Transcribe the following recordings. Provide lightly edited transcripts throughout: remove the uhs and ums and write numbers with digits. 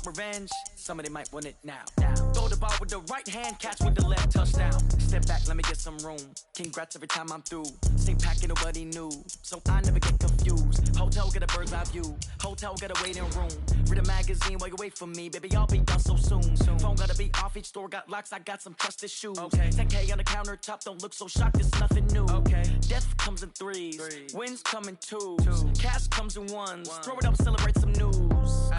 revenge, somebody might want it now. Throw the ball with the right hand, catch with the left, touchdown. Step back, let me get some room. Congrats every time I'm through. Stay packing, nobody knew, so I never get confused. Hotel got a bird's eye view. Hotel got a waiting room. Read a magazine while you wait for me, baby. I'll be done so soon. Phone gotta be off. Each store got locks. I got some trusted shoes. 10K on the countertop. Don't look so shocked. It's nothing new. Death comes in threes. Wins come in twos. Cash comes in ones. Throw it up, celebrate some news.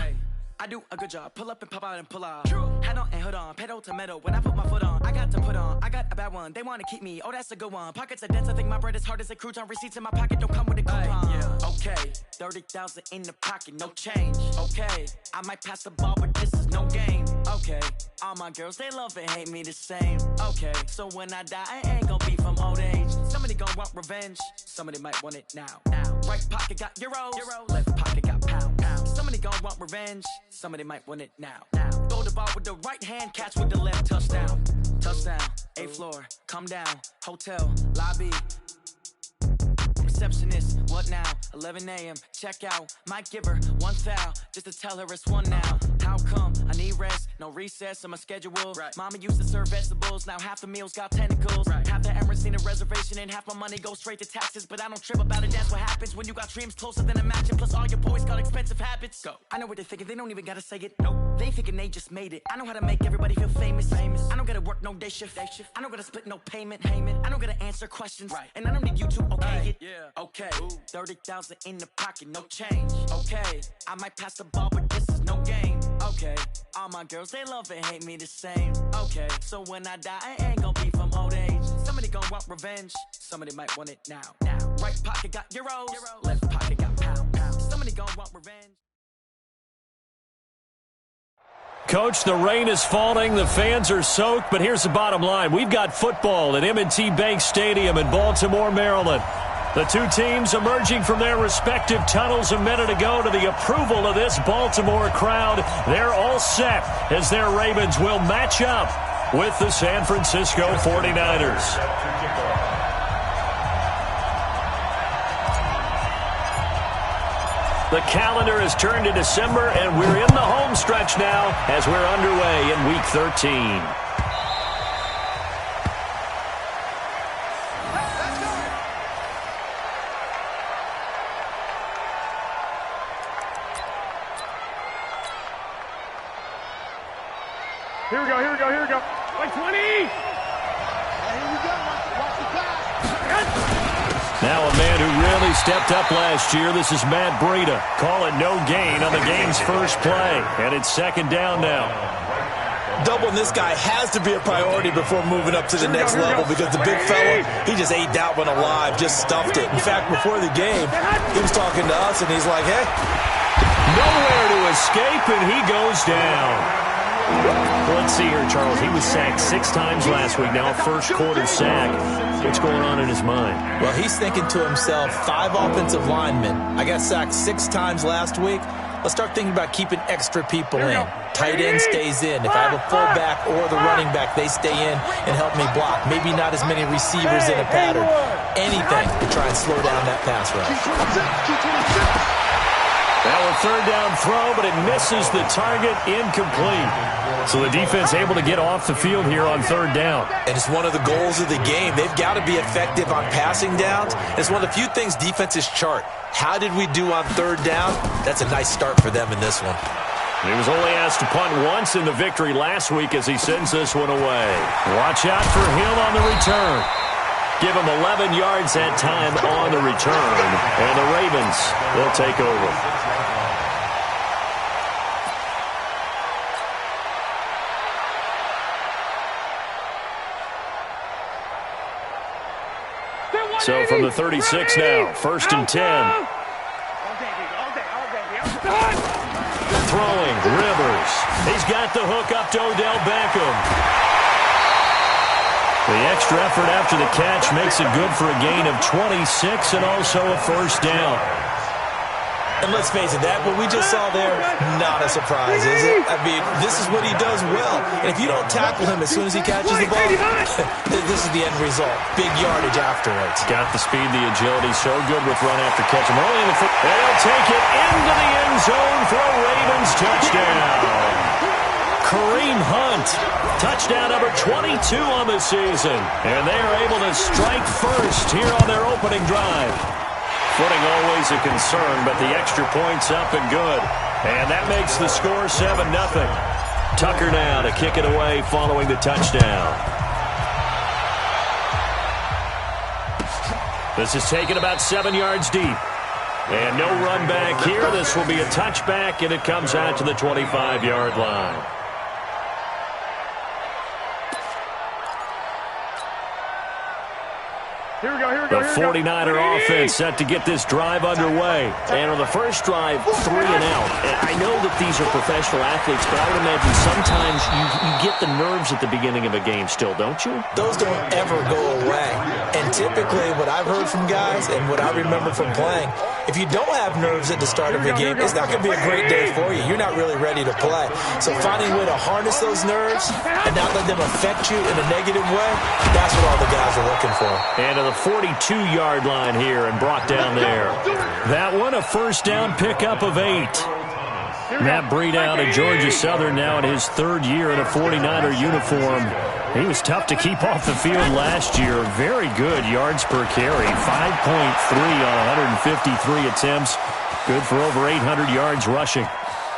I do a good job. Pull up and pop out and pull out. Head on and hood on. Pedal to metal. When I put my foot on, I got to put on. I got a bad one. They want to keep me. Oh, that's a good one. Pockets are dense. I think my bread is hard as a crouton. Receipts in my pocket don't come with a coupon. Okay, 30,000 in the pocket, no change. Okay, I might pass the ball, but this is no game. Okay, all my girls, they love and hate me the same. Okay, so when I die, I ain't gonna be from old age. Somebody gon' want revenge. Somebody might want it now. Right pocket got euros. Left pocket got pound. Somebody gon' want revenge. Somebody might want it now. Throw the ball with the right hand, catch with the left, touchdown. Touchdown, 8th floor, come down, hotel, lobby. Receptionist, what now? 11 a.m., check out. Might give her one foul, just to tell her it's one now. How come? I need rest, no recess in my schedule. Mama used to serve vegetables, now half the meals got tentacles. Half the errands need a reservation and half my money goes straight to taxes. But I don't trip about it, that's what happens when you got dreams closer than a match. And plus all your boys got expensive habits. Go. I know what they're thinking, they don't even gotta say it. Nope. They thinking they just made it. I know how to make everybody feel famous. I don't gotta work no day shift. I don't gotta split no payment. I don't gotta answer questions. And I don't need you to okay it. Okay, 30,000 in the pocket, no change. Okay, I might pass the ball, but this is no game. Okay, all my girls, they love and hate me the same. Okay, so when I die, I ain't gonna be from old age. Somebody gon' want revenge. Somebody might want it now. Right pocket got euros. Left pocket got pound. Somebody gon' want revenge. Coach, the rain is falling, the fans are soaked, but here's the bottom line. We've got football at M&T Bank Stadium in Baltimore, Maryland. The two teams emerging from their respective tunnels a minute ago to the approval of this Baltimore crowd. They're all set as their Ravens will match up with the San Francisco 49ers. The calendar has turned to December, and we're in the home stretch now as we're underway in Week 13. Here we go. Like 20! Here we go. Watch the pass. Now a man who really stepped up last year. This is Matt Breida. Call it no gain on the game's first play. And it's second down now. Doubling this guy has to be a priority before moving up to the next level because the big fella, he just ate that one alive, just stuffed it. In fact, before the game, he was talking to us, and he's like, hey. Nowhere to escape, and he goes down. Let's see here, Charles. He was sacked 6 times last week. Now a first-quarter sack. What's going on in his mind? Well, he's thinking to himself, 5 offensive linemen. I got sacked 6 times last week. Let's start thinking about keeping extra people in. Tight end stays in. If I have a fullback or the running back, they stay in and help me block. Maybe not as many receivers in a pattern. Anything to try and slow down that pass rush. Now a third down throw, but it misses the target, incomplete. So the defense able to get off the field here on third down. And it's one of the goals of the game. They've got to be effective on passing downs. It's one of the few things defenses chart. How did we do on third down? That's a nice start for them in this one. He was only asked to punt once in the victory last week as he sends this one away. Watch out for him on the return. Give him 11 yards that time on the return. And the Ravens will take over. So from the 36 now, 1st and 10. Throwing, Rivers. He's got the hook up to Odell Beckham. The extra effort after the catch makes it good for a gain of 26 and also a first down. And let's face it, that what we just saw there, not a surprise, is it? I mean, this is what he does well. And if you don't tackle him as soon as he catches the ball, this is the end result. Big yardage afterwards. Got the speed, the agility, so good with run after catch. And they'll take it into the end zone for a Ravens touchdown. Hunt. Touchdown number 22 on the season. And they are able to strike first here on their opening drive. Footing always a concern, but the extra point's up and good. And that makes the score 7-0. Tucker now to kick it away following the touchdown. This is taken about 7 yards deep. And no run back here. This will be a touchback, and it comes out to the 25-yard line. Here we go. The 49er offense set to get this drive underway. And on the first drive, 3 and out. And I know that these are professional athletes, but I would imagine sometimes you get the nerves at the beginning of a game still, don't you? Those don't ever go away. And typically what I've heard from guys and what I remember from playing, if you don't have nerves at the start of a game, it's not going to be a great day for you. You're not really ready to play. So finding a way to harness those nerves and not let them affect you in a negative way, that's what all the guys are looking for. And to the 42-yard line here and brought down there. That one a first down pickup of 8. Matt Breed out at Georgia Southern now in his 3rd year in a 49er uniform. He was tough to keep off the field last year. Very good yards per carry. 5.3 on 153 attempts. Good for over 800 yards rushing.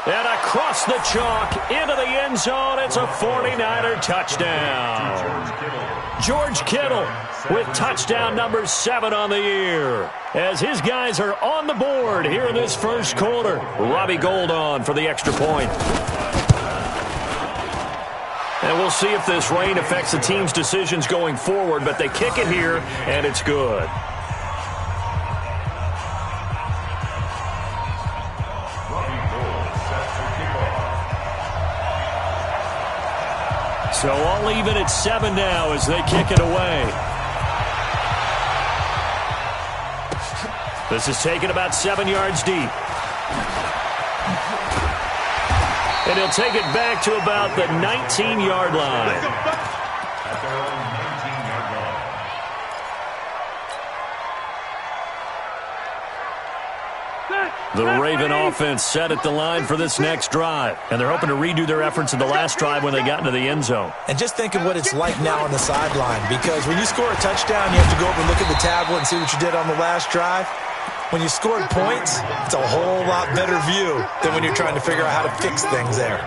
And across the chalk into the end zone. It's a 49er touchdown. George Kittle with touchdown number 7 on the year. As his guys are on the board here in this first quarter. Robbie Gould on for the extra point. And we'll see if this rain affects the team's decisions going forward, but they kick it here, and it's good. So all even at 7 now as they kick it away. This is taken about 7 yards deep. And he'll take it back to about the 19-yard line. The Raven offense set at the line for this next drive. And they're hoping to redo their efforts in the last drive when they got into the end zone. And just think of what it's like now on the sideline. Because when you score a touchdown, you have to go over and look at the tablet and see what you did on the last drive. When you scored points, it's a whole lot better view than when you're trying to figure out how to fix things there.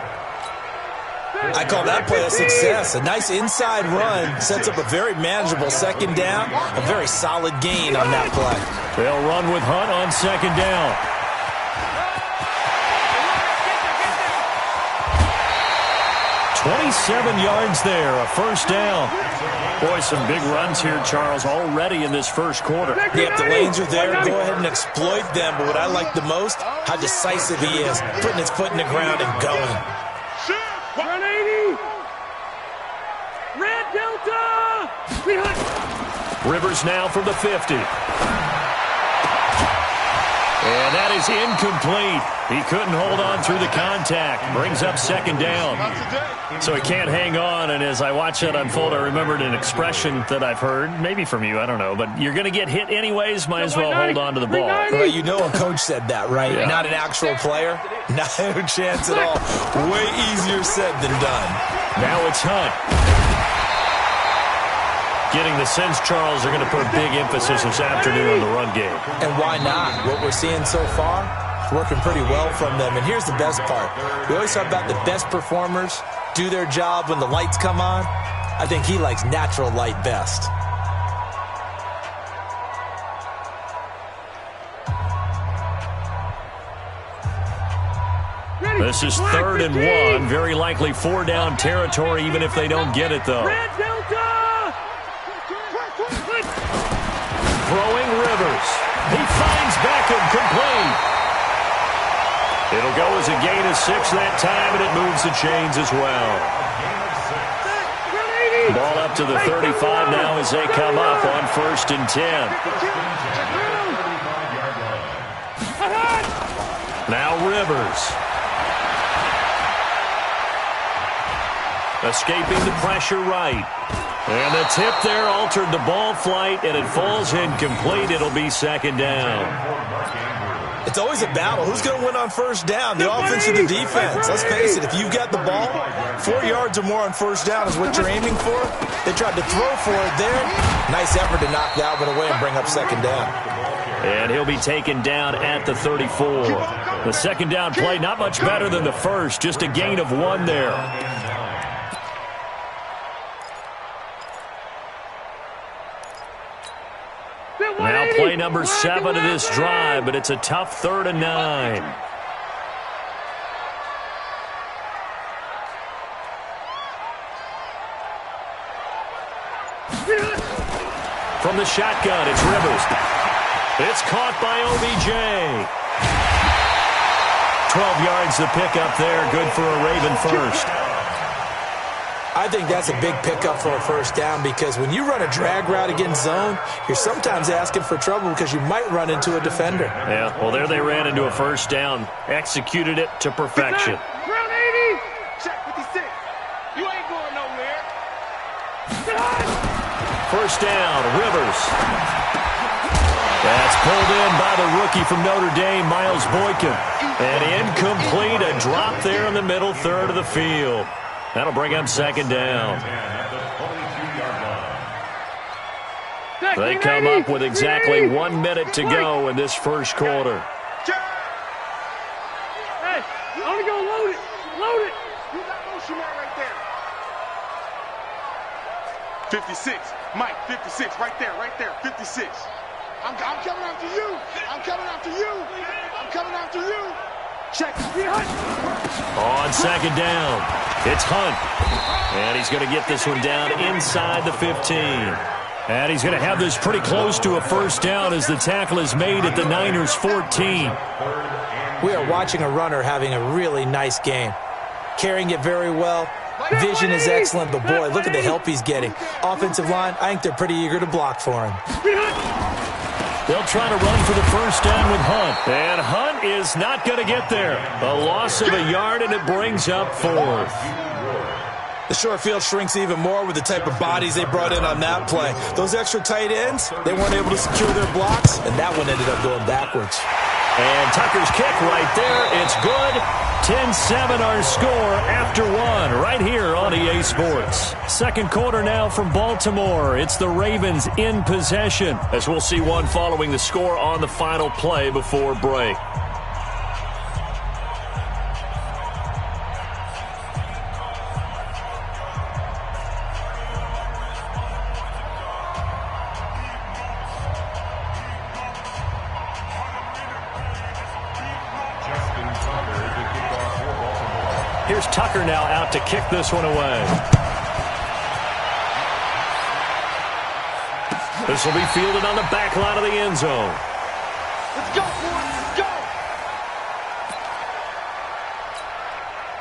I call that play a success. A nice inside run sets up a very manageable second down, a very solid gain on that play. They'll run with Hunt on second down. 27 yards there, a first down. Boy, some big runs here, Charles, already in this first quarter. Yeah, if the lanes are there, go ahead and exploit them. But what I like the most, how decisive he is, putting his foot in the ground and going. 180. Red Delta. Rivers now from the 50. And that is incomplete. He couldn't hold on through the contact. Brings up second down. So he can't hang on, and as I watch that unfold, I remembered an expression that I've heard, maybe from you, I don't know, but you're going to get hit anyways, might as well hold on to the ball. Well, you know a coach said that, right? Yeah. Not an actual player. No chance at all. Way easier said than done. Now it's Hunt. Getting the sense, Charles, are going to put a big emphasis this afternoon on the run game. And why not? What we're seeing so far is working pretty well from them. And here's the best part. We always talk about the best performers do their job when the lights come on. I think he likes natural light best. This is 3rd and 1. Very likely 4-down territory, even if they don't get it, though. Throwing Rivers. He finds Beckham complete. It'll go as a gain of 6 that time, and it moves the chains as well. Ball up to the 35 now as they come up on 1st and 10. Now Rivers. Escaping the pressure right. And the tip there altered the ball flight, and it falls incomplete. It'll be 2nd down. It's always a battle. Who's going to win on first down, the offense or the defense? Let's face it, if you've got the ball, 4 yards or more on first down is what you're aiming for. They tried to throw for it there. Nice effort to knock that one away and bring up second down. And he'll be taken down at the 34. The second down play not much better than the first, just a gain of 1 there. Now play number 7 of this drive, but it's a tough 3rd and 9. From the shotgun, it's Rivers. It's caught by OBJ. 12 yards to pick up there. Good for a Raven first. I think that's a big pickup for a first down because when you run a drag route against zone, you're sometimes asking for trouble because you might run into a defender. Yeah, well, there they ran into a first down. Executed it to perfection. Ground 80. Check 56. You ain't going nowhere. First down, Rivers. That's pulled in by the rookie from Notre Dame, Miles Boykin. And incomplete, a drop there in the middle third of the field. That'll bring him second down. They come up with exactly 1 minute to go in this first quarter. Hey, you only go load it. Load it. You got motion man right there. 56. Mike, 56. Right there, 56. I'm coming after you. I'm coming after you. I'm coming after you. Check. On second down, it's Hunt. And he's going to get this one down inside the 15. And he's going to have this pretty close to a first down as the tackle is made at the Niners' 14. We are watching a runner having a really nice game. Carrying it very well. Vision is excellent, but boy, look at the help he's getting. Offensive line, I think they're pretty eager to block for him. They'll try to run for the first down with Hunt. And Hunt is not going to get there. A loss of a yard, and it brings up 4th. The short field shrinks even more with the type of bodies they brought in on that play. Those extra tight ends, they weren't able to secure their blocks, and that one ended up going backwards. And Tucker's kick right there. It's good. 10-7 our score after 1 right here on EA Sports. Second quarter now from Baltimore. It's the Ravens in possession as we'll see one following the score on the final play before break. Here's Tucker now out to kick this one away. This will be fielded on the back line of the end zone. Let's go, boys. Let's go.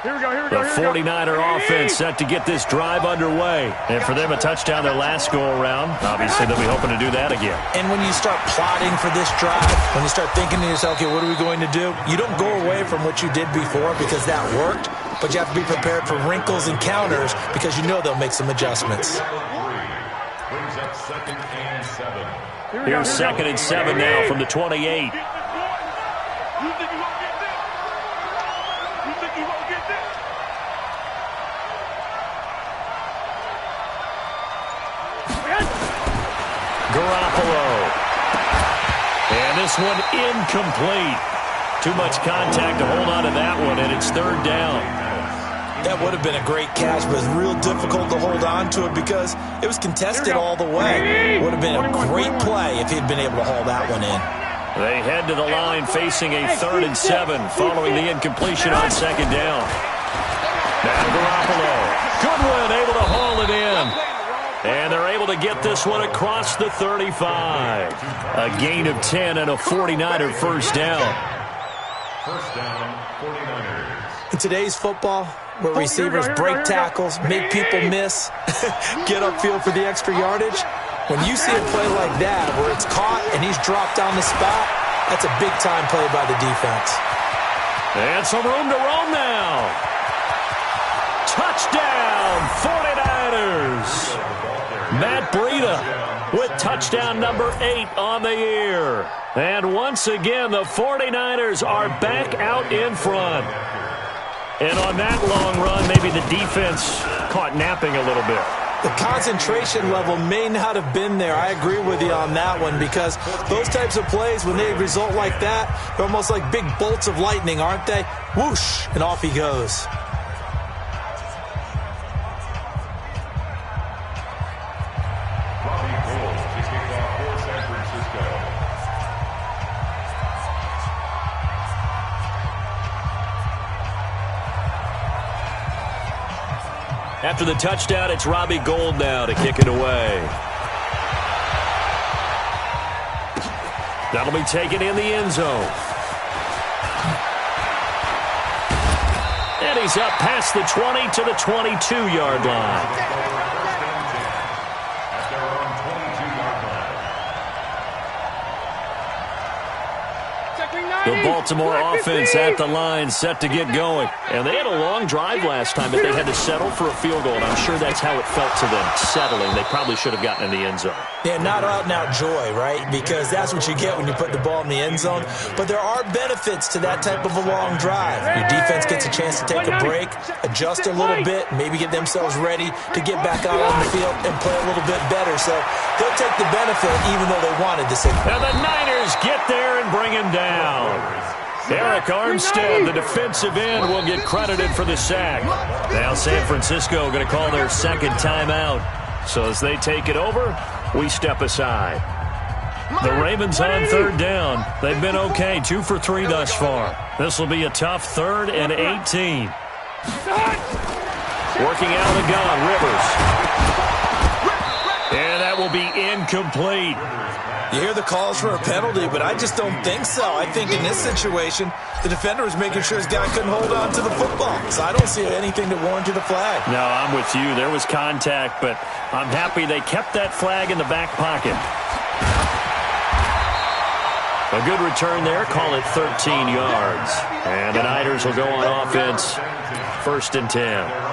Here we go, here we go, The here we go. 49er offense set to get this drive underway. And for them, a touchdown their last go-around. Obviously, they'll be hoping to do that again. And when you start plotting for this drive, when you start thinking to yourself, okay, what are we going to do? You don't go away from what you did before because that worked, but you have to be prepared for wrinkles and counters because you know they'll make some adjustments. Here's 2nd and 7 now from the 28. Garoppolo. And this one incomplete. Too much contact to hold on to that one, and it's 3rd down. That would have been a great catch, but it's real difficult to hold on to it because it was contested all the way. Would have been a great play if he'd been able to haul that one in. They head to the line facing a 3rd and 7 following the incompletion on 2nd down. Now Garoppolo. Goodwin able to haul it in. And they're able to get this one across the 35. A gain of 10 and a 49er first down. First down, 49ers. In today's football, where receivers break tackles, make people miss, get upfield for the extra yardage, when you see a play like that where it's caught and he's dropped on the spot, that's a big-time play by the defense. And some room to roam now. Touchdown, 49ers. Matt Breida with touchdown number 8 on the year. And once again, the 49ers are back out in front. And on that long run, maybe the defense caught napping a little bit. The concentration level may not have been there. I agree with you on that one, because those types of plays, when they result like that, they're almost like big bolts of lightning, aren't they? Whoosh, and off he goes. After the touchdown, it's Robbie Gould now to kick it away. That'll be taken in the end zone. And he's up past the 20 to the 22-yard line. The Baltimore offense at the line, set to get going. And they had a long drive last time, but they had to settle for a field goal, and I'm sure that's how it felt to them, settling. They probably should have gotten in the end zone. Yeah, not out-and-out joy, right? Because that's what you get when you put the ball in the end zone. But there are benefits to that type of a long drive. Your defense gets a chance to take a break, adjust a little bit, maybe get themselves ready to get back out on the field and play a little bit better. So they'll take the benefit even though they wanted to sit. And the Niners get there and bring him down. Eric Armstead, the defensive end, will get credited for the sack. Now San Francisco going to call their second timeout. So as they take it over, we step aside. The Ravens on third down. They've been okay, 2 for 3 thus far. This will be a tough 3rd and 18. Working out of the gun, Rivers. And that will be incomplete. You hear the calls for a penalty, but I just don't think so. I think in this situation, the defender was making sure his guy couldn't hold on to the football. So I don't see anything that warranted a flag. No, I'm with you. There was contact, but I'm happy they kept that flag in the back pocket. A good return there. Call it 13 yards. And the Niners will go on offense. 1st and 10.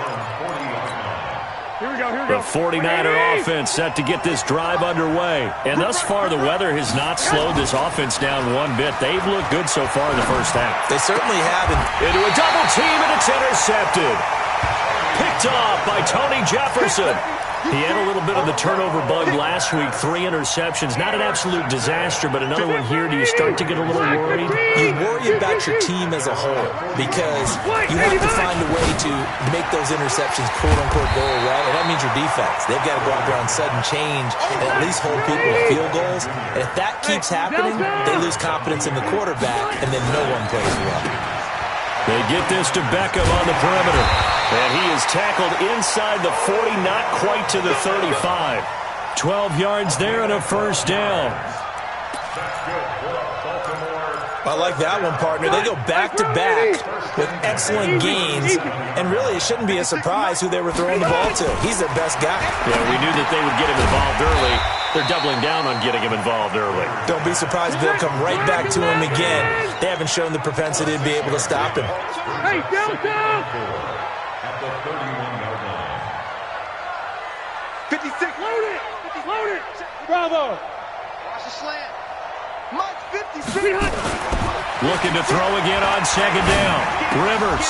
The 49er offense set to get this drive underway. And thus far, the weather has not slowed this offense down one bit. They've looked good so far in the first half. They certainly haven't. Into a double team, and it's intercepted. Picked off by Tony Jefferson. He had a little bit of the turnover bug last week. 3 interceptions. Not an absolute disaster, but another one here. Do you start to get a little worried? You worry about your team as a whole because you have to find a way to make those interceptions quote-unquote go away, and that means your defense. They've got to go out there on sudden change and at least hold people to field goals. And if that keeps happening, they lose confidence in the quarterback, and then no one plays well. They get this to Beckham on the perimeter. And he is tackled inside the 40, not quite to the 35. 12 yards there and a 1st down. I like that one, partner. They go back-to-back with excellent gains. And really, it shouldn't be a surprise who they were throwing the ball to. He's their best guy. Yeah, we knew that they would get him involved early. They're doubling down on getting him involved early. Don't be surprised they'll come right back to him again. They haven't shown the propensity to be able to stop him. Hey, down! At the 31-yard line. 56. Load it. Bravo. Watch the slant. Mike, 56. Looking to throw again on 2nd down. Rivers.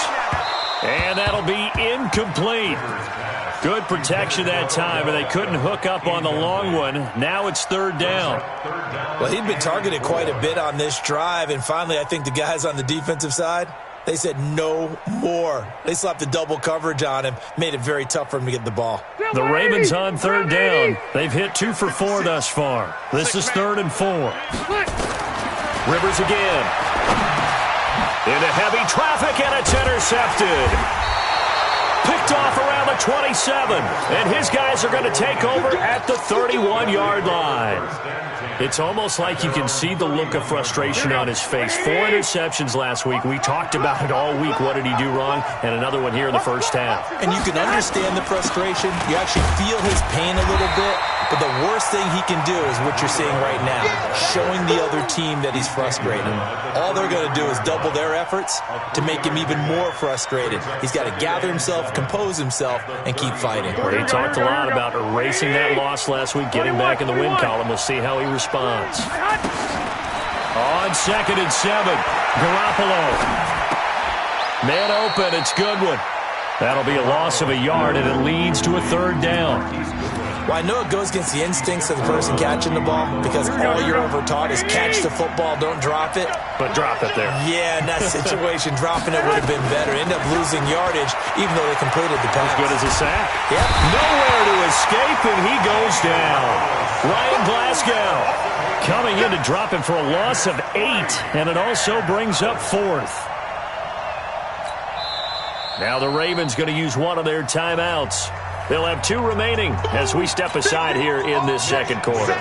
And that'll be incomplete. Good protection that time, and they couldn't hook up on the long one. Now it's 3rd down. Well, he'd been targeted quite a bit on this drive, and finally I think the guys on the defensive side, they said no more. They slapped the double coverage on him, made it very tough for him to get the ball. The Ravens on 3rd down. They've hit 2 for 4 thus far. This is 3rd and 4. Rivers again. Into heavy traffic, and it's intercepted. Picked off around the 27, and his guys are going to take over at the 31-yard line. It's almost like you can see the look of frustration on his face. 4 interceptions last week. We talked about it all week. What did he do wrong? And another one here in the first half. And you can understand the frustration. You actually feel his pain a little bit. But the worst thing he can do is what you're seeing right now, showing the other team that he's frustrated. All they're going to do is double their efforts to make him even more frustrated. He's got to gather himself, compose himself, and keep fighting. Well, he talked a lot about erasing that loss last week, getting back in the win column. We'll see how he responds. On 2nd and 7, Garoppolo. Man open, it's Goodwin. That'll be a loss of a yard, and it leads to a 3rd down. Well, I know it goes against the instincts of the person catching the ball because all you're ever taught is catch the football, don't drop it. But drop it there. Yeah, in that situation, dropping it would have been better. End up losing yardage, even though they completed the pass. As good as a sack. Yep. Nowhere to escape, and he goes down. Ryan Glasgow coming in to drop him for a loss of 8, and it also brings up 4th. Now the Ravens going to use one of their timeouts. They'll have 2 remaining as we step aside here in this 2nd quarter.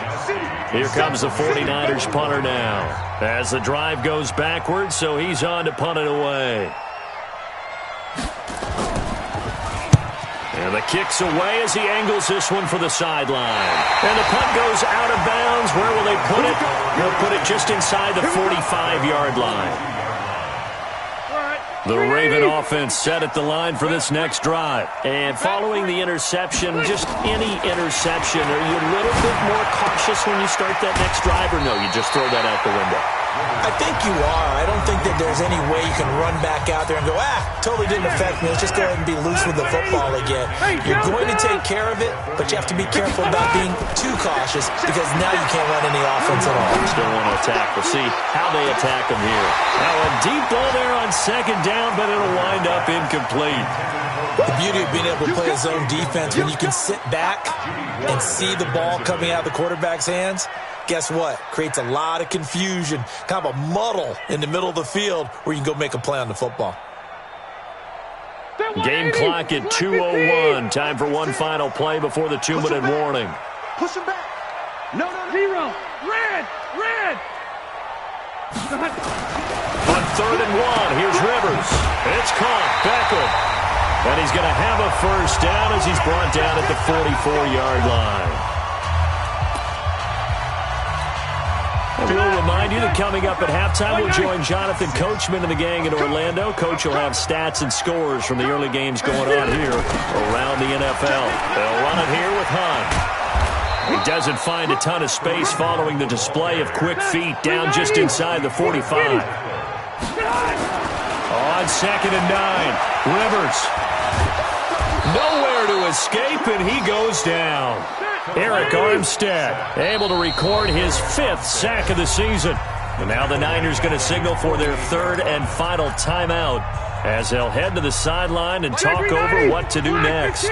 Here comes the 49ers punter now. As the drive goes backwards, so he's on to punt it away. And the kick's away as he angles this one for the sideline. And the punt goes out of bounds. Where will they put it? They'll put it just inside the 45-yard line. The Raven offense set at the line for this next drive. And following the interception, just any interception, are you a little bit more cautious when you start that next drive, or no, you just throw that out the window? I think you are. I don't think that there's any way you can run back out there and go, totally didn't affect me. Let's just go ahead and be loose with the football again. You're going to take care of it, but you have to be careful about being too cautious because now you can't run any offense at all. Still want to attack. We'll see how they attack him here. Now a deep ball there on 2nd down, but it'll wind up incomplete. The beauty of being able to play a zone defense when you can sit back and see the ball coming out of the quarterback's hands, guess what? Creates a lot of confusion, kind of a muddle in the middle of the field where you can go make a play on the football. Game clock at 2:01. Time for one final play before the 2-minute warning. Push him back. No. 0. Red. On 3rd and 1, here's Rivers. It's caught. Beckham. And he's going to have a 1st down as he's brought down at the 44-yard line. And we'll remind you that coming up at halftime, we'll join Jonathan Coachman and the gang in Orlando. Coach will have stats and scores from the early games going on here around the NFL. They'll run it here with Hunt. He doesn't find a ton of space following the display of quick feet down just inside the 45. On 2nd and 9, Rivers. Nowhere to escape, and he goes down. Eric Armstead able to record his 5th sack of the season. And now the Niners going to signal for their 3rd and final timeout as they'll head to the sideline and talk over what to do next. Let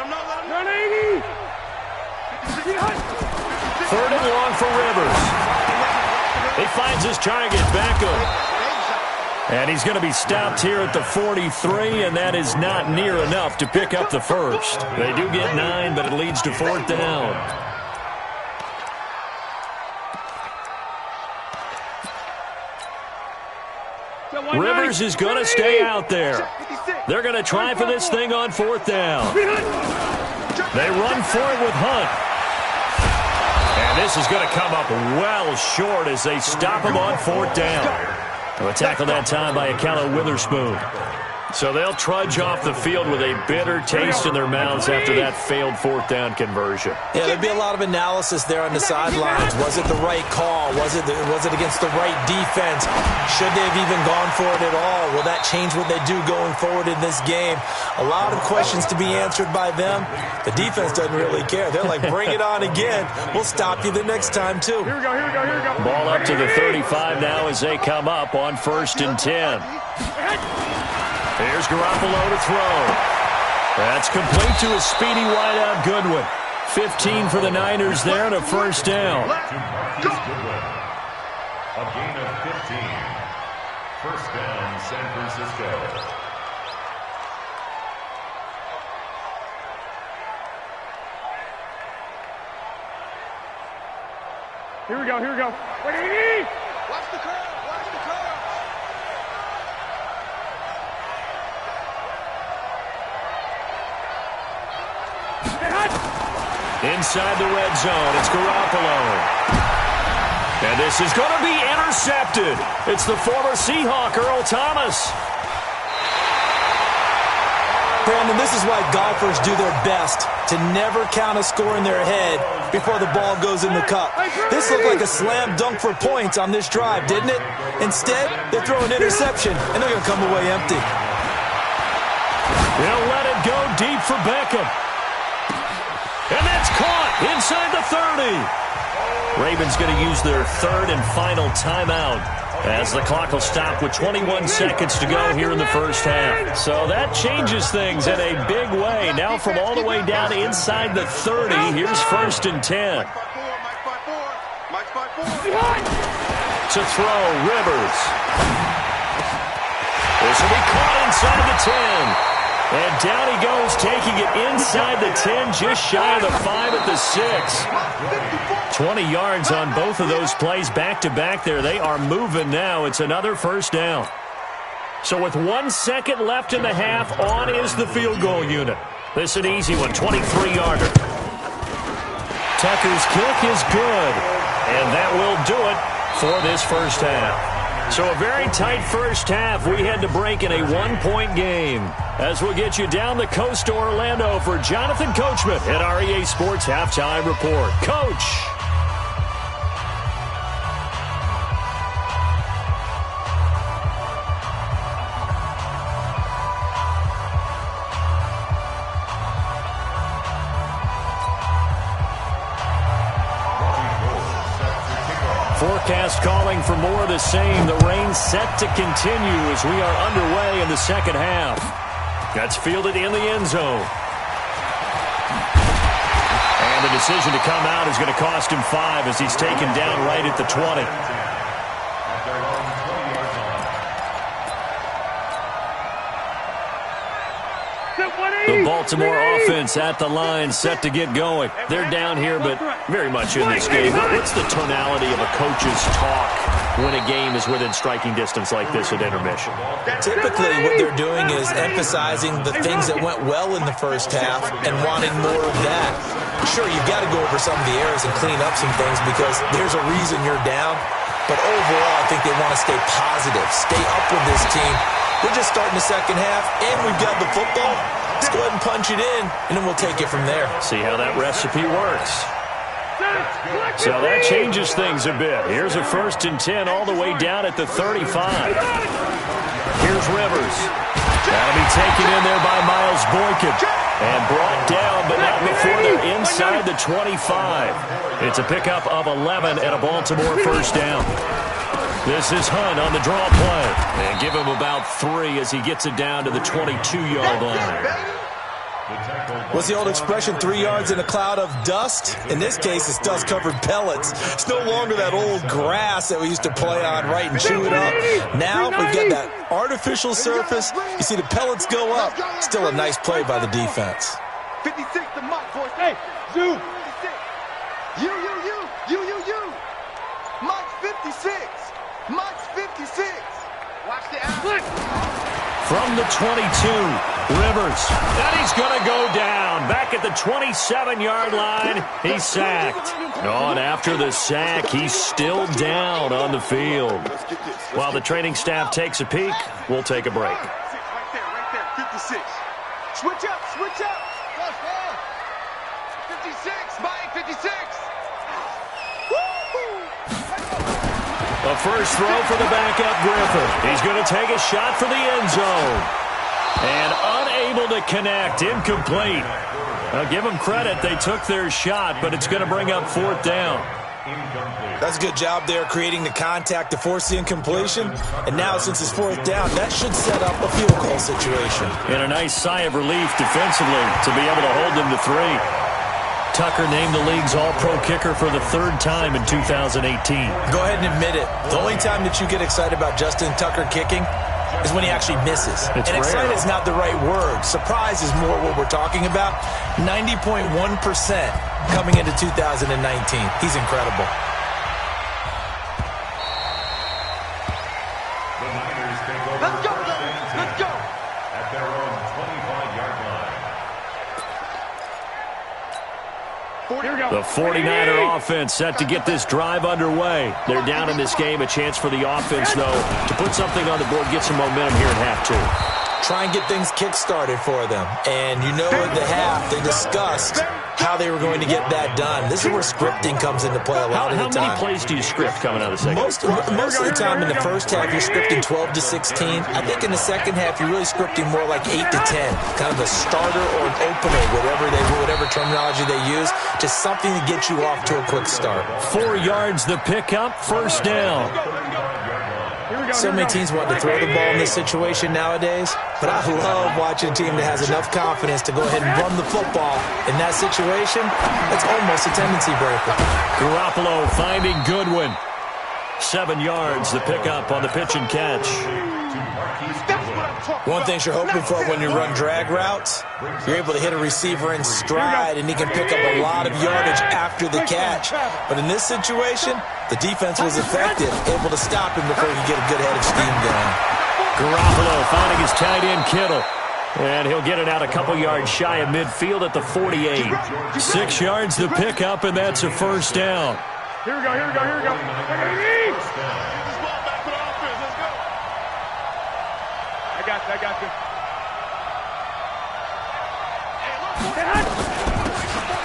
him know. 3rd and long for Rivers. He finds his target, Beckham. And he's going to be stopped here at the 43, and that is not near enough to pick up the 1st. They do get 9, but it leads to 4th down. Rivers is going to stay out there. They're going to try for this thing on 4th down. They run for it with Hunt. And this is going to come up well short as they stop him on 4th down. A tackle that time by Akello Witherspoon. So they'll trudge off the field with a bitter taste in their mouths after that failed 4th down conversion. Yeah, there'd be a lot of analysis there on the sidelines. Was it the right call? Was it against the right defense? Should they have even gone for it at all? Will that change what they do going forward in this game? A lot of questions to be answered by them. The defense doesn't really care. They're like, bring it on again. We'll stop you the next time, too. Here we go. Ball up to the 35 now as they come up on 1st and 10. Here's Garoppolo to throw. That's complete to a speedy wideout Goodwin. 15 for the Niners there and a 1st down. A gain of 15. 1st down, San Francisco. Here we go. Ready? Watch the curve. Inside the red zone, it's Garoppolo. And this is going to be intercepted. It's the former Seahawk, Earl Thomas. Brandon, this is why golfers do their best to never count a score in their head before the ball goes in the cup. This looked like a slam dunk for points on this drive, didn't it? Instead, they throw an interception, and they're going to come away empty. They'll let it go deep for Beckham. And that's caught inside the 30. Ravens going to use their third and final timeout as the clock will stop with 21 seconds to go here in the first half. So that changes things in a big way. Now from all the way down inside the 30, here's 1st and 10. To throw, Rivers. This will be caught inside the 10. And down he goes, taking it inside the 10, just shy of the 5 at the 6. 20 yards on both of those plays back-to-back there. They are moving now. It's another first down. So with 1 second left in the half, on is the field goal unit. This is an easy one, 23-yarder. Tucker's kick is good, and that will do it for this first half. So a very tight first half. We had to break in a 1-point game. As we'll get you down the coast to Orlando for Jonathan Coachman at our EA Sports Halftime Report. Coach. Forecast calling for more of the same. The rain set to continue as we are underway in the second half. That's fielded in the end zone. And the decision to come out is going to cost him 5 as he's taken down right at the 20. The Baltimore offense at the line, set to get going. They're down here, but very much in this game. What's the tonality of a coach's talk when a game is within striking distance like this at intermission? Typically, what they're doing is emphasizing the things that went well in the first half and wanting more of that. Sure, you've got to go over some of the errors and clean up some things because there's a reason you're down. But overall, I think they want to stay positive, stay up with this team. We're just starting the second half, and we've got the football. Let's go ahead and punch it in, and then we'll take it from there. See how that recipe works. So that changes things a bit. Here's a 1st and 10 all the way down at the 35. Here's Rivers. That'll be taken in there by Miles Boykin. And brought down, but not before they're inside the 25. It's a pickup of 11 and a Baltimore first down. This is Hunt on the draw play. And give him about 3 as he gets it down to the 22-yard line. What's the old expression, 3 yards in a cloud of dust? In this case, it's dust-covered pellets. It's no longer that old grass that we used to play on, right, and chew it up. Now we've got that artificial surface. You see the pellets go up. Still a nice play by the defense. 56 to Mike, boys. Hey, Zoo. You. Mike's 56. Mike's 56. Watch the out. From the 22, Rivers. And he's going to go down. Back at the 27-yard line, he's sacked. And after the sack, he's still down on the field. While the training staff takes a peek, we'll take a break. Right there, 56. Switch up. 56, Mike, 56. A first throw for the backup Griffin. He's going to take a shot for the end zone. And unable to connect, incomplete. Now give them credit, they took their shot, but it's going to bring up 4th down. That's a good job there creating the contact to force the incompletion. And now since it's 4th down, that should set up a field goal situation. And a nice sigh of relief defensively to be able to hold them to 3. Tucker named the league's all-pro kicker for the 3rd time in 2018. Go ahead and admit it. The only time that you get excited about Justin Tucker kicking is when he actually misses. It's and rare. Excited is not the right word. Surprise is more what we're talking about. 90.1% coming into 2019. He's incredible. Let's go. At their own 25-yard line. The 49er offense set to get this drive underway. They're down in this game. A chance for the offense, though, to put something on the board, get some momentum here at half 2. try and get things kick-started for them. And you know at the half, they discussed how they were going to get that done. This is where scripting comes into play a lot of the time. How many plays do you script coming out of the second? Most of the time in the first half, you're scripting 12 to 16. I think in the second half, you're really scripting more like 8 to 10. Kind of a starter or an opener, whatever terminology they use. Just something to get you off to a quick start. 4 yards the pickup, first down. So many teams want to throw the ball in this situation nowadays, but I love watching a team that has enough confidence to go ahead and run the football. In that situation, that's almost a tendency breaker. Garoppolo finding Goodwin. 7 yards, the pickup on the pitch and catch. One thing you're hoping for when you run drag routes, you're able to hit a receiver in stride, and he can pick up a lot of yardage after the catch. But in this situation, the defense was effective, able to stop him before he could get a good head of steam going. Garoppolo finding his tight end Kittle. And he'll get it out a couple yards shy of midfield at the 48. 6 yards the pickup, and that's a first down. Here we go. I got you.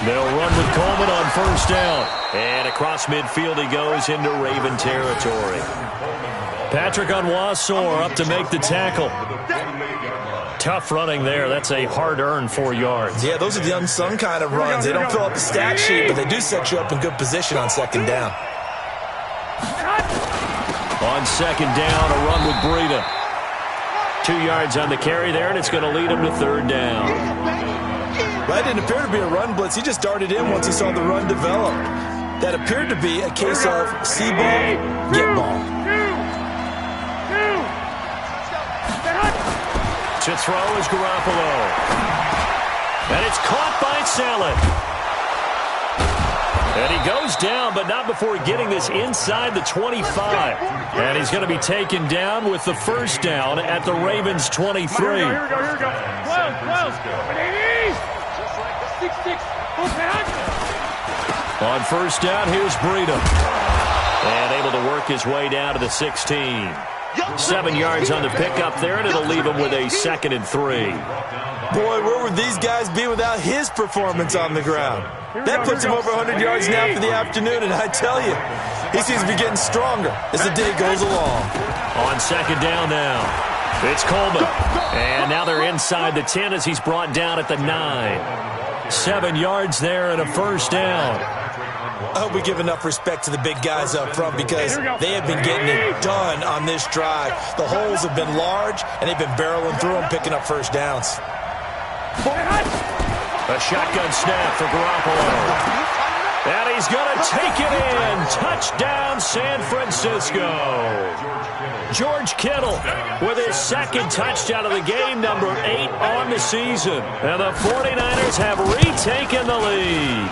They'll run with Coleman on first down. And across midfield he goes into Raven territory. Patrick Onwuasor up to make the tackle. Tough running there. That's a hard-earned 4 yards. Yeah, those are the unsung kind of runs. They don't fill up the stat sheet, but they do set you up in good position on second down. On second down, a run with Breida. 2 yards on the carry there, and it's going to lead him to third down. That didn't appear to be a run blitz. He just darted in once he saw the run develop. That appeared to be a case of see ball, get ball. To throw is Garoppolo. And it's caught by Saleh. And he goes down, but not before getting this inside the 25. And he's going to be taken down with the first down at the Ravens' 23. Here we go. 12. On first down, here's Breida. And able to work his way down to the 16. 7 yards on the pickup there, and it'll leave him with a 2nd and 3. Boy, where would these guys be without his performance on the ground? That puts him over 100 yards now for the afternoon, and I tell you, he seems to be getting stronger as the day goes along. On second down now, it's Coleman. And now they're inside the 10 as he's brought down at the 9. 7 yards there and a first down. I hope we give enough respect to the big guys up front because they have been getting it done on this drive. The holes have been large, and they've been barreling through them, picking up first downs. A shotgun snap for Garoppolo. And he's going to take it in. Touchdown, San Francisco. George Kittle with his second touchdown of the game, number 8 on the season. And the 49ers have retaken the lead.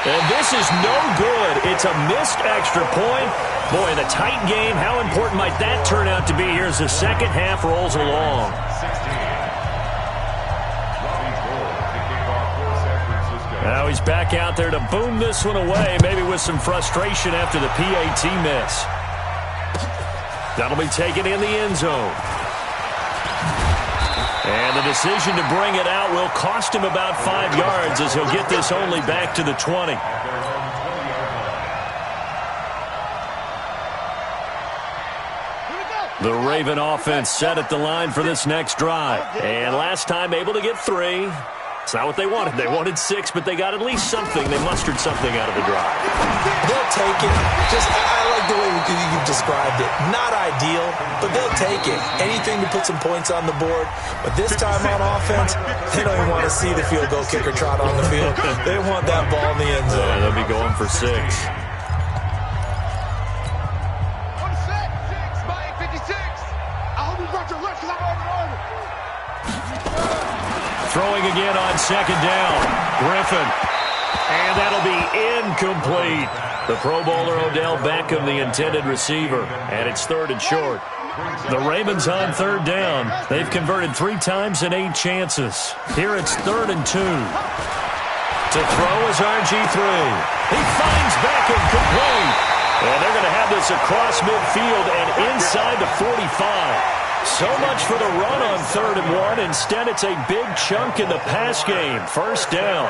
And this is no good. It's a missed extra point. Boy, in a tight game, how important might that turn out to be here as the second half rolls along? Now he's back out there to boom this one away, maybe with some frustration after the PAT miss. That'll be taken in the end zone. And the decision to bring it out will cost him about 5 yards as he'll get this only back to the 20. The Raven offense set at the line for this next drive. And last time able to get 3. It's not what they wanted. They wanted 6, but they got at least something. They mustered something out of the drive. They'll take it. I like the way you described it. Not ideal, but they'll take it. Anything to put some points on the board. But this time on offense, they don't even want to see the field goal kicker trot on the field. They want that ball in the end zone. They'll be going for 6. Throwing again on second down. Griffin. And that'll be incomplete. The Pro Bowler Odell Beckham, the intended receiver. And it's 3rd and short. The Ravens on 3rd down. They've converted 3 times in 8 chances. Here it's 3rd and 2. To throw is RG3. He finds Beckham complete. And they're going to have this across midfield and inside the 45. So much for the run on 3rd and 1. Instead, it's a big chunk in the pass game. First down.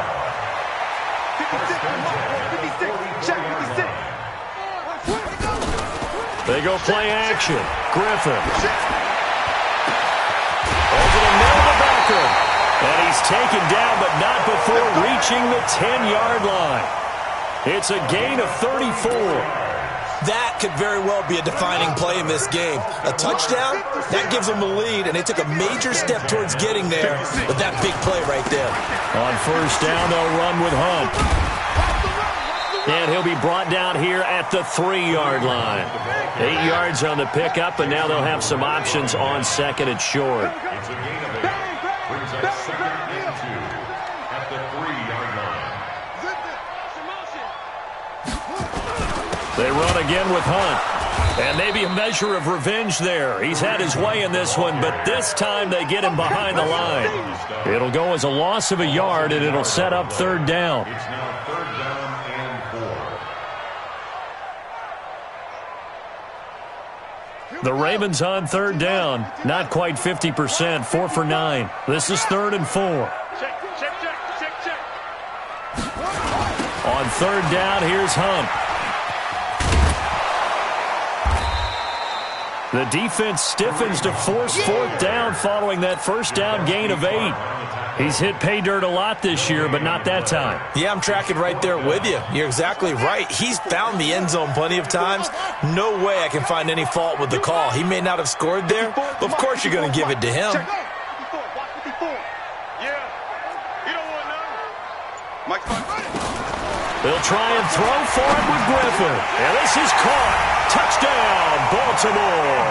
56, check 56. They go play action. Griffin. Over the middle of the backer. And he's taken down, but not before reaching the 10-yard line. It's a gain of 34. That could very well be a defining play in this game. A touchdown, that gives them the lead, and they took a major step towards getting there with that big play right there. On first down, they'll run with Hunt. And he'll be brought down here at the 3-yard line. 8 yards on the pickup, and now they'll have some options on 2nd and short. It's a gain of 8. Brings up 2nd and 2 at the 3-yard line. They run again with Hunt. And maybe a measure of revenge there. He's had his way in this one, but this time they get him behind the line. It'll go as a loss of a yard, and it'll set up 3rd down. It's now 3rd down and 4. The Ravens on 3rd down. Not quite 50%, 4 for 9. This is 3rd and 4. Check. On 3rd down, here's Hunt. The defense stiffens to force 4th down following that first down gain of 8. He's hit pay dirt a lot this year, but not that time. Yeah, I'm tracking right there with you. You're exactly right. He's found the end zone plenty of times. No way I can find any fault with the call. He may not have scored there, but of course you're going to give it to him. They'll try and throw for it with Griffin. And this is caught. Touchdown, Baltimore.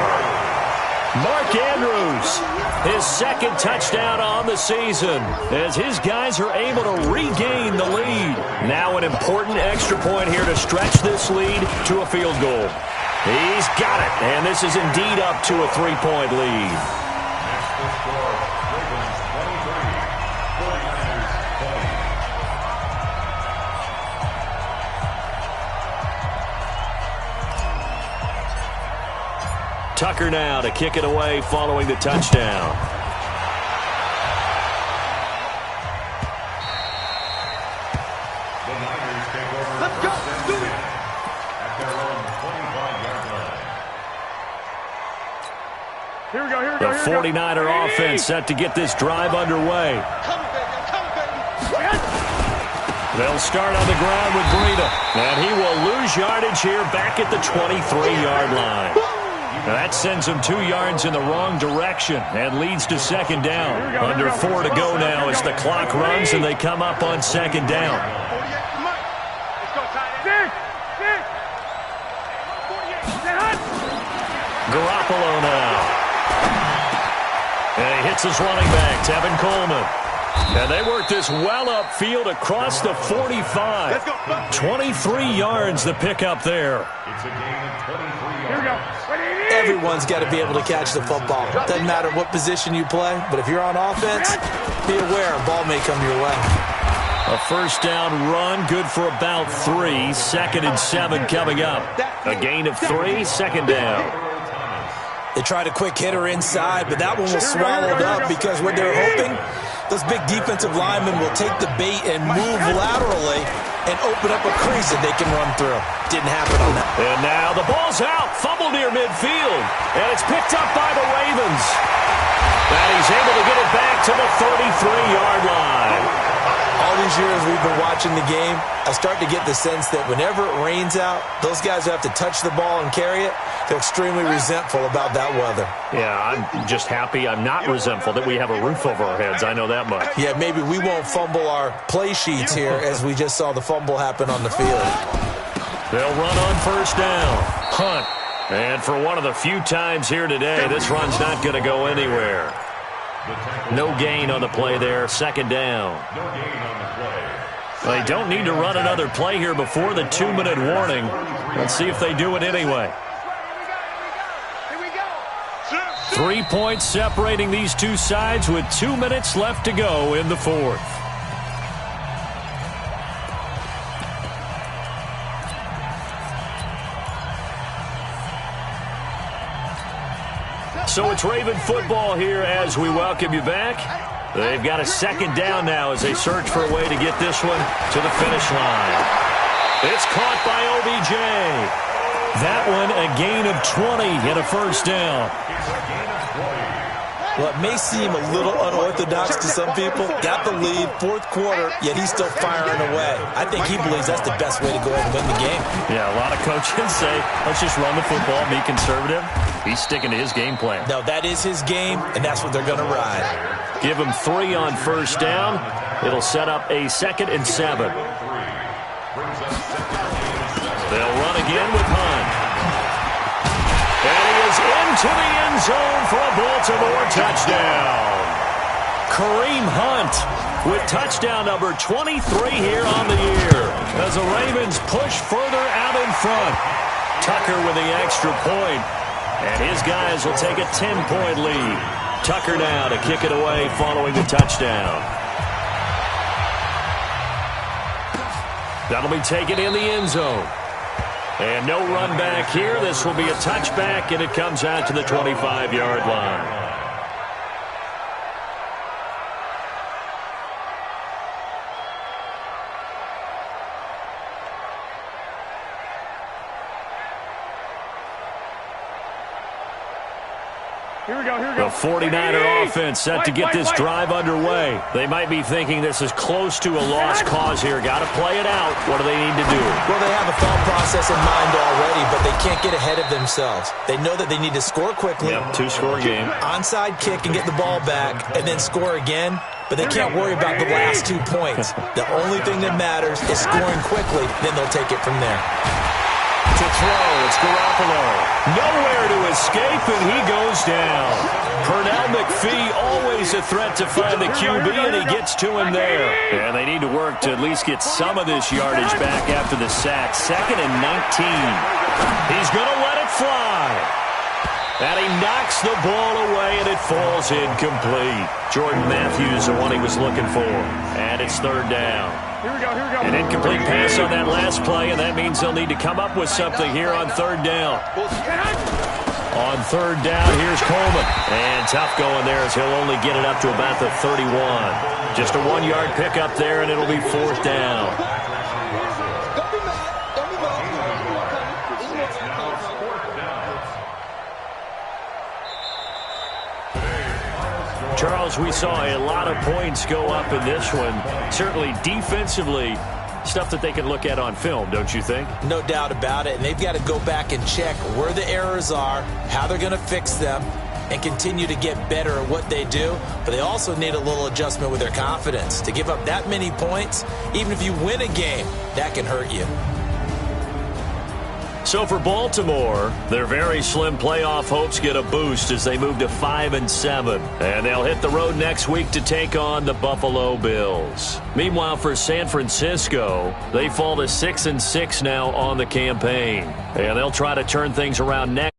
Mark Andrews, his 2nd touchdown on the season, as his guys are able to regain the lead. Now an important extra point here to stretch this lead to a field goal. He's got it, and this is indeed up to a 3-point lead. That's the score. Ravens 23, 49ers 20. Tucker now to kick it away following the touchdown. The Niners take over. Let's go. Do it. At their own 25-yard line. Here we go. The 49er offense set to get this drive underway. They'll start on the ground with Breida. And he will lose yardage here back at the 23-yard line. Now that sends him 2 yards in the wrong direction and leads to 2nd down. Under 4 to go now as the clock runs and they come up on 2nd down. Garoppolo now. And he hits his running back, Tevin Coleman. And they work this well upfield across the 45. 23 yards the pickup there. It's a gain of 23 yards. Everyone's got to be able to catch the football. Doesn't matter what position you play, but if you're on offense, be aware a ball may come your way. A first down run, good for about 3. 2nd and 7 coming up. A gain of 3, 2nd down. They tried a quick hitter inside, but that one was swallowed up because what they're hoping, those big defensive linemen will take the bait and move laterally and open up a crease that they can run through. Didn't happen on that. And now the ball's out, fumble near midfield, and it's picked up by the Ravens. And he's able to get it back to the 33-yard line. All these years we've been watching the game, I start to get the sense that whenever it rains out, those guys who have to touch the ball and carry it, they're extremely resentful about that weather. Yeah, I'm just happy I'm not resentful that we have a roof over our heads. I know that much. Yeah, maybe we won't fumble our play sheets here as we just saw the fumble happen on the field. They'll run on first down. Hunt. And for one of the few times here today, this run's not going to go anywhere. No gain on the play there. 2nd down. No gain on the play. They don't need to run another play here before the 2-minute warning. Let's see if they do it anyway. 3 points separating these two sides with 2 minutes left to go in the 4th. So it's Raven football here as we welcome you back. They've got a second down now as they search for a way to get this one to the finish line. It's caught by OBJ. That one a gain of 20 and a first down. Well, it may seem a little unorthodox to some people. Got the lead, fourth quarter, yet he's still firing away. I think he believes that's the best way to go ahead and win the game. Yeah, a lot of coaches say, let's just run the football, be conservative. He's sticking to his game plan. No, that is his game, and that's what they're going to ride. Give him 3 on first down. It'll set up a 2nd and 7. They'll run again with Hunt. And he is into the end zone for a Baltimore touchdown. Kareem Hunt with touchdown number 23 here on the year as the Ravens push further out in front. Tucker with the extra point, and his guys will take a 10-point lead. Tucker now to kick it away following the touchdown. That'll be taken in the end zone. And no run back here. This will be a touchback, and it comes out to the 25-yard line. Here we go, here we go. The 49er offense set to get this drive underway. They might be thinking this is close to a lost cause here. Got to play it out. What do they need to do? Well, they have a thought process in mind already, but they can't get ahead of themselves. They know that they need to score quickly. Yep, 2-score game. Onside kick and get the ball back, and then score again. But they can't worry about the last 2 points. The only thing that matters is scoring quickly. Then they'll take it from there. To throw, it's Garoppolo. Nowhere to escape, and he goes down. Pernell McPhee, always a threat to find the QB, and he gets to him there. And they need to work to at least get some of this yardage back after the sack. 2nd and 19. He's going to let it fly. And he knocks the ball away, and it falls incomplete. Jordan Matthews, the one he was looking for. And it's 3rd down. Here we go, here we go. An incomplete pass on that last play, and that means they'll need to come up with something here on 3rd down. On 3rd down, here's Coleman. And tough going there as he'll only get it up to about the 31. Just a 1-yard pickup there, and it'll be 4th down. Charles, we saw a lot of points go up in this one. Certainly defensively, stuff that they can look at on film, don't you think? No doubt about it. And they've got to go back and check where the errors are, how they're going to fix them, and continue to get better at what they do. But they also need a little adjustment with their confidence. To give up that many points, even if you win a game, that can hurt you. So for Baltimore, their very slim playoff hopes get a boost as they move to 5-7. And they'll hit the road next week to take on the Buffalo Bills. Meanwhile, for San Francisco, they fall to 6-6 now on the campaign. And they'll try to turn things around next.